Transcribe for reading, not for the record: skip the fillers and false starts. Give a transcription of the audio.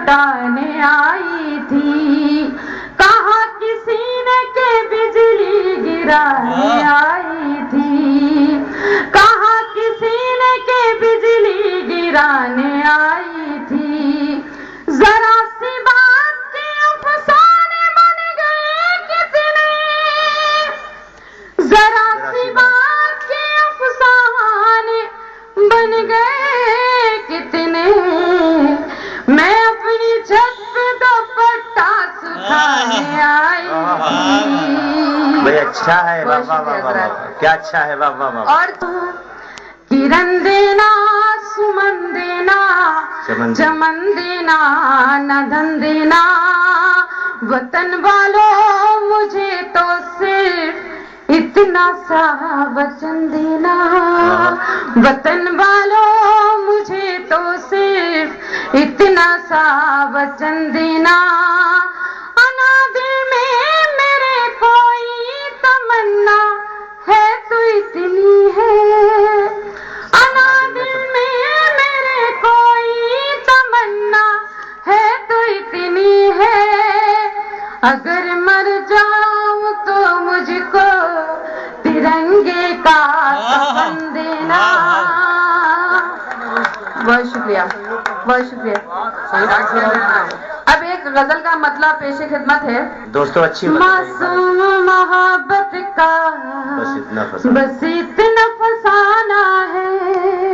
لٹانے آئی تھی، کہا کسی نے کہ بجلی گرانے آئی تھی، کہا کسی نے کہ بجلی گرانے آئی تھی، ذرا سی بات کے افسانے بن گئے کتنے، ذرا سی بات کے افسانے بن گئے کتنے، میں اپنی چھت پہ دوپٹہ سکھانے آئی تھی۔ بڑی اچھا ہے، واہ واہ واہ واہ، کیا اچھا ہے، واہ واہ واہ۔ اور کرن دینا، سمن دینا، چمن دینا، ندن دینا، وطن والوں مجھے تو صرف اتنا سا وچن دینا، وطن والوں مجھے تو صرف اتنا سا وچن دینا، انا دل میں میرے کوئی تمنا ہے تو اتنی ہے، انا دل میں میرے کوئی تمنا ہے تو اتنی ہے، اگر مر جاؤں تو مجھ کو ترنگے کا کفن دینا۔ بہت شکریہ، بہت شکریہ۔ اب ایک غزل کا مطلب پیش خدمت ہے۔ دوستو اچھی معصوم محبت کا بس اتنا بس اتنا فسانہ ہے،